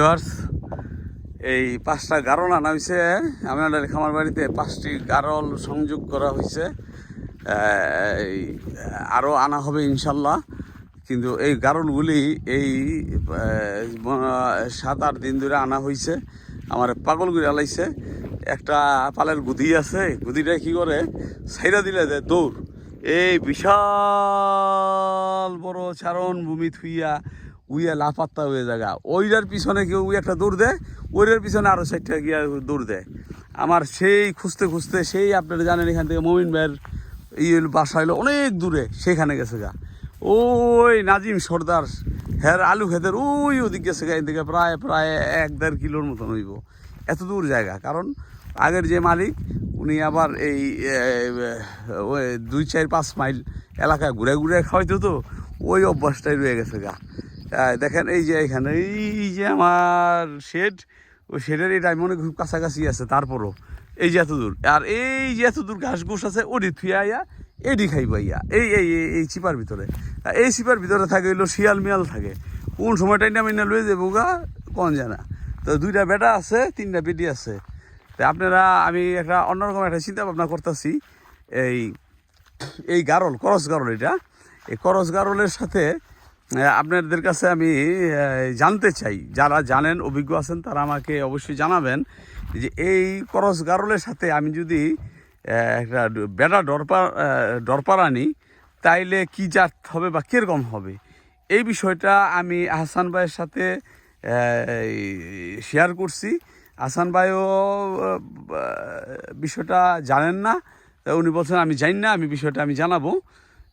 Viewers, এই 5টা গারল আনা হয়েছে আমাদের খামার বাড়িতে। 5টি গারল সংযোগ করা হয়েছে, আরও আনা হবে ইনশাল্লাহ। কিন্তু এই গারলগুলি এই 7-8 দিন ধরে আনা হয়েছে। আমার পাগল করে আলাইছে। একটা পালের গুদি আছে, গুদিটা কি করে ছাইরা দিলে দেয় দৌড়। এই বিশাল বড় চারণ ভূমি থুইয়া উইয়া লাপাত্তা হয়ে জায়গা, ওইটার পিছনে কেউ একটা দৌড় দেয়, ওইটার পিছনে আরও 6টা গিয়া দৌড় দেয়। আমার সেই খুঁজতে খুঁজতে সেই আপনারা জানেন এখান থেকে মমিন ভাইয়ের বাসা হলো অনেক দূরে, সেখানে গেছে গা। ওই নাজিম সর্দার হ্যাঁ আলু খেতের ওদিক গেছে গা। এদিন থেকে প্রায় 1-1.5 কিলোর মতন হইব, এত দূর জায়গা। কারণ আগের যে মালিক উনি আবার এই 2-4-5 মাইল এলাকায় ঘুরে ঘুরে খাওয়াইতো, তো ওই অভ্যাসটাই রয়ে গেছে গা। দেখেন এই যে এখানে এই যে আমার শেড, ওই শেডের এটা মনে খুব কাছাকাছি আছে। তারপরও এই যে এত দূর, আর এই যে এত দূর ঘাস ঘুষ আছে ওডি থুয়া আইয়া এডি খাইব আইয়া এই এই এই চিপার ভিতরে। এই চিপার ভিতরে থাকে হইলো শিয়াল মিয়াল থাকে। কোন সময়টাই না মিনা লয়ে যাবো গা কোন জানা। তো 2টা বেটা আছে, 3টা বেটি আছে। তো আপনারা আমি একটা অন্যরকম একটা চিন্তা ভাবনা করতেছি। এই গারল, করস গারল, এই করস গারলের সাথে আপনাদের কাছে আমি জানতে চাই, যারা জানেন অভিজ্ঞ আছেন তারা আমাকে অবশ্যই জানাবেন যে এই করস গারলের সাথে আমি যদি একটা বেটা ডরপার আনি তাইলে কি জাত হবে বা কীরকম হবে, এই বিষয়টা আমি আহসান ভাইয়ের সাথে শেয়ার করছি। আহসান ভাইও বিষয়টা জানেন না, উনি বলছেন আমি জানি না, আমি বিষয়টা আমি জানাবো।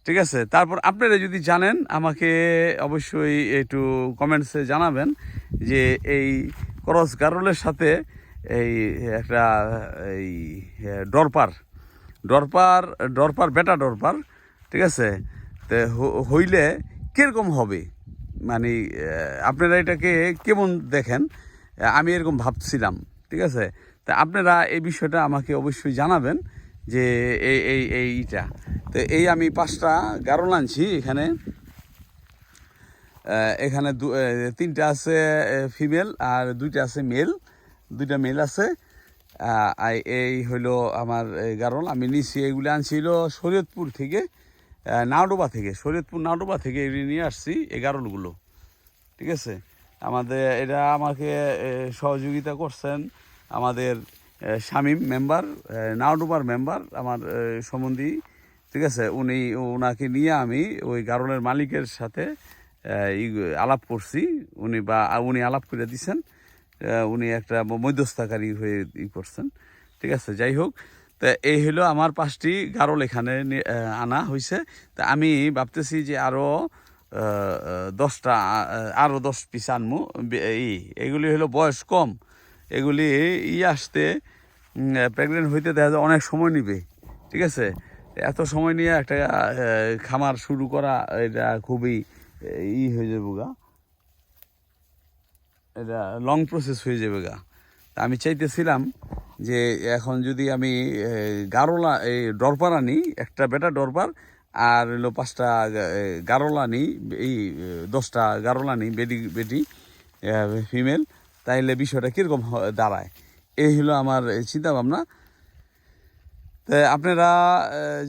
ঠিক আছে, তারপর আপনারা যদি জানেন আমাকে অবশ্যই একটু কমেন্টসে জানাবেন যে এই করস গারলের সাথে এই একটা এই ডরপার বেটা ডরপার, ঠিক আছে, তো হইলে কীরকম হবে, মানে আপনারা এটাকে কেমন দেখেন, আমি এরকম ভাবছিলাম। ঠিক আছে, তা আপনারা এই বিষয়টা আমাকে অবশ্যই জানাবেন যে এইটা। তো এই আমি 5টা গারল আনছি। এখানে 3টা আছে ফিমেল আর 2টা আছে মেল, 2টা মেল আছে। এই হইলো আমার গারল। আমি নিচ্ছি এগুলো আনছিল শরীয়তপুর থেকে, শরীয়তপুর নাওডোবা থেকে এগুলি নিয়ে আসছি এই গারলগুলো। ঠিক আছে, এটা আমাকে সহযোগিতা করছেন আমাদের শামীম মেম্বার, নাওডোবার মেম্বার, আমার সম্বন্ধী। ঠিক আছে, ওনাকে নিয়ে আমি ওই গারলের মালিকের সাথে আলাপ করছি। উনি আলাপ করে দিছেন, উনি একটা মধ্যস্থতাকারী হয়ে করছেন। ঠিক আছে, যাই হোক, তা এই হলো আমার 5টি গারল এখানে আনা হয়েছে। তা আমি ভাবতেছি যে আরও 10 পিস আনবো। এগুলি হলো বয়স কম, এগুলি আসতে প্রেগনেন্ট হইতে দেখা যায় অনেক সময় নিবে। ঠিক আছে, এত সময় নিয়ে একটা খামার শুরু করা এটা খুবই হয়ে যাবে গা, এটা লং প্রসেস হয়ে যাবে গা। তা আমি চাইতেছিলাম যে এখন যদি আমি এই ডরপার আনি, একটা বেটা ডরপার, আর হলো 5টা গারল আনি, এই 10টা গারল আনি বেটি ফিমেল, তাইলে বিষয়টা কীরকম দাঁড়ায়, এই হলো আমার চিন্তা ভাবনা। তো আপনারা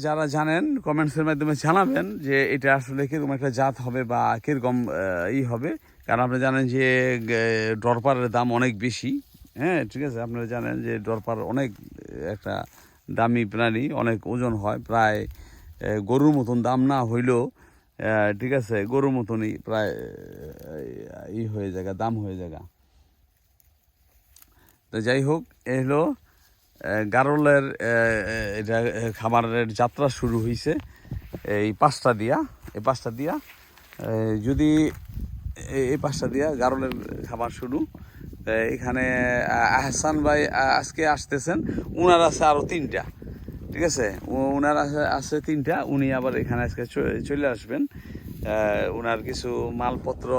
যারা জানেন কমেন্টসের মাধ্যমে জানাবেন যে এটা আসলে কীরকম একটা জাত হবে বা কীরকম হবে। কারণ আপনারা জানেন যে ডরপারের দাম অনেক বেশি। হ্যাঁ, ঠিক আছে, আপনারা জানেন যে ডরপার অনেক একটা দামি প্রাণী, অনেক ওজন হয়, প্রায় গরুর মতন দাম না হইলেও ঠিক আছে গরুর মতনই প্রায় হয়ে যায়, দাম হয়ে যায়। তো যাই হোক, এই হলো গারলের এটা খামারের যাত্রা শুরু হয়েছে এই 5টা দিয়া। যদি এই 5টা দিয়া গারলের খামার শুরু। এখানে আহসান ভাই আজকে আসতেছেন, উনার আছে আরও 3টা। ঠিক আছে, উনার আছে 3টা, উনি আবার এখানে আজকে চলে আসবেন। উনার কিছু মালপত্র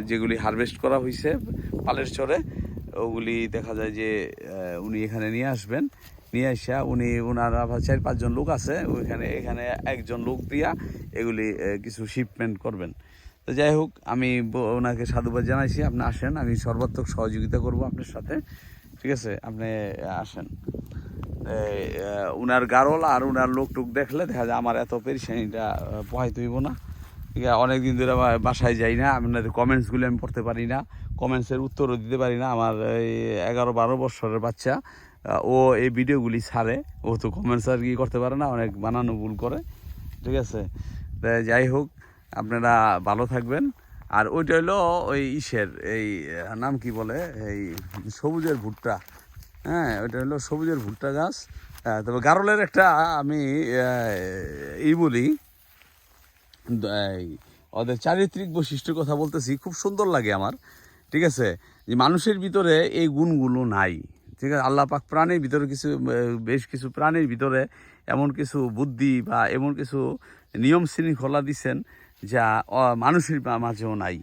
যেগুলি হারভেস্ট করা হয়েছে পালের চরে, ওগুলি দেখা যায় যে উনি এখানে নিয়ে আসবেন। নিয়ে আসা ওনার আবার 4-5 জন লোক আছে এখানে একজন লোক দিয়া এগুলি কিছু শিপমেন্ট করবেন। তো যাই হোক, আমি ওনাকে সাধুবাদ জানাইছি। আপনি আসেন, আমি সর্বাত্মক সহযোগিতা করব আপনার সাথে, ঠিক আছে? আপনি আসেন। উনার গারল আর উনার লোক টুক দেখলে দেখা যায় আমার এত পেরেশানিটা পোহাইতে হইব না। ঠিক আছে, অনেকদিন ধরে বাসায় যাই না, আপনাদের কমেন্টসগুলো আমি পড়তে পারি না, কমেন্টসের উত্তরও দিতে পারি না। আমার এই 11-12 বছরের বাচ্চা, ও এই ভিডিওগুলি ছাড়ে, ও তো কমেন্টস আর কি করতে পারে না, অনেক বানানো ভুল করে, ঠিক আছে? যাই হোক, আপনারা ভালো থাকবেন। আর ওইটা হলো ওই ইসের এই নাম কি বলে, এই সবুজের ভুট্টা, হ্যাঁ, ওইটা হলো সবুজের ভুট্টা গাছ। তবে গারলের একটা আমি বলি, ওদের চারিত্রিক বৈশিষ্ট্যের কথা বলতেছি, খুব সুন্দর লাগে আমার, ঠিক আছে? যে মানুষের ভিতরে এই গুণগুলো নাই, ঠিক আছে? আল্লাহ পাক প্রাণীর ভিতরে কিছু, বেশ কিছু প্রাণীর ভিতরে এমন কিছু বুদ্ধি বা এমন কিছু নিয়ম শৃঙ্খলা দিচ্ছেন যা মানুষের মাঝেও নাই।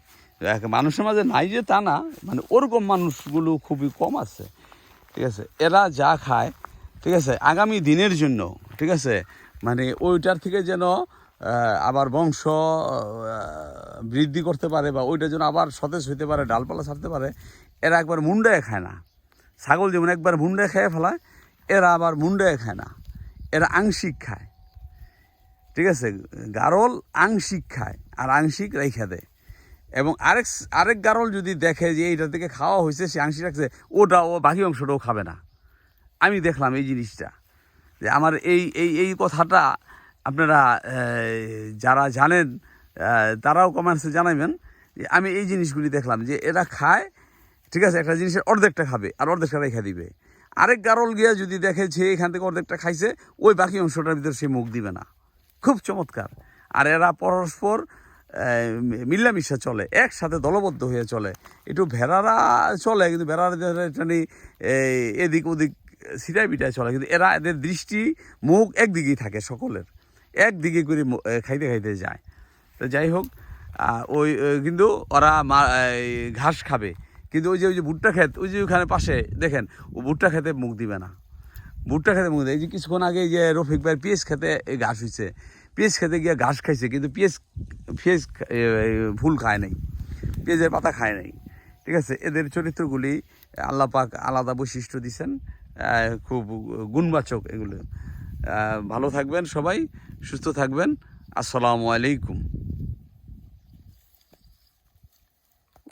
মানুষের মাঝে নাই যে তা না, মানে ওরকম মানুষগুলো খুবই কম আছে, ঠিক আছে? এরা যা খায়, ঠিক আছে, আগামী দিনের জন্য, ঠিক আছে, মানে ওইটার থেকে যেন আবার বংশ বৃদ্ধি করতে পারে বা ওইটা যেন আবার সতেজ হইতে পারে, ডালপালা ছাড়তে পারে, এরা একবার মুন্ডায় খায় না। ছাগল যেমন একবার মুন্ডায় খেয়ে ফেলায়, এরা আবার মুন্ডায় খায় না, এরা আংশিক খায়, ঠিক আছে? গারল আংশিক খায় আর আংশিক রেখা দেয়। এবং আরেক গারল যদি দেখে যে এইটা থেকে খাওয়া হয়েছে, সে আংশিক রাখছে, ওটা ও বাকি অংশটাও খাবে না। আমি দেখলাম এই জিনিসটা, যে আমার এই কথাটা আপনারা যারা জানেন তারাও কমেন্টসে জানাবেন, যে আমি এই জিনিসগুলি দেখলাম যে এরা খায়, ঠিক আছে, একটা জিনিসের অর্ধেকটা খাবে আর অর্ধেকটা রেখে দিবে। আরেক গারল গিয়া যদি দেখে যে এখান থেকে অর্ধেকটা খাইছে, ওই বাকি অংশটার ভিতরে সে মুখ দিবে না। খুব চমৎকার। আর এরা পরস্পর মিল্লামিশা চলে, একসাথে দলবদ্ধ হয়ে চলে। একটু ভেড়ারা চলে, কিন্তু ভেড়ারা এদিক ওদিক সিটাই বিটায় চলে, কিন্তু এদের দৃষ্টি মুখ একদিকেই থাকে, সকলের একদিকে করে খাইতে খাইতে যায়। তো যাই হোক, ওই কিন্তু ওরা ঘাস খাবে, কিন্তু ওই যে ভুট্টা ক্ষেত, ওই যে ওখানে পাশে দেখেন, ও ভুট্টা খেতে মুখ দিবে না, ভুট্টা খেতে মুখ দেয়। এই যে কিছুক্ষণ আগে যে রফিক ভাই পেঁয়াজ খেতে ঘাস হয়েছে, পেঁয়াজ খেতে গিয়ে ঘাস খাইছে, কিন্তু পেঁয়াজ ফুল খায় নাই, পেঁয়াজের পাতা খায় নাই, ঠিক আছে? এদের চরিত্রগুলি আল্লাহ পাক আলাদা বৈশিষ্ট্য দিছেন, খুব গুণবাচক এগুলো। ভালো থাকবেন সবাই, সুস্থ থাকবেন। আসসালামু আলাইকুম।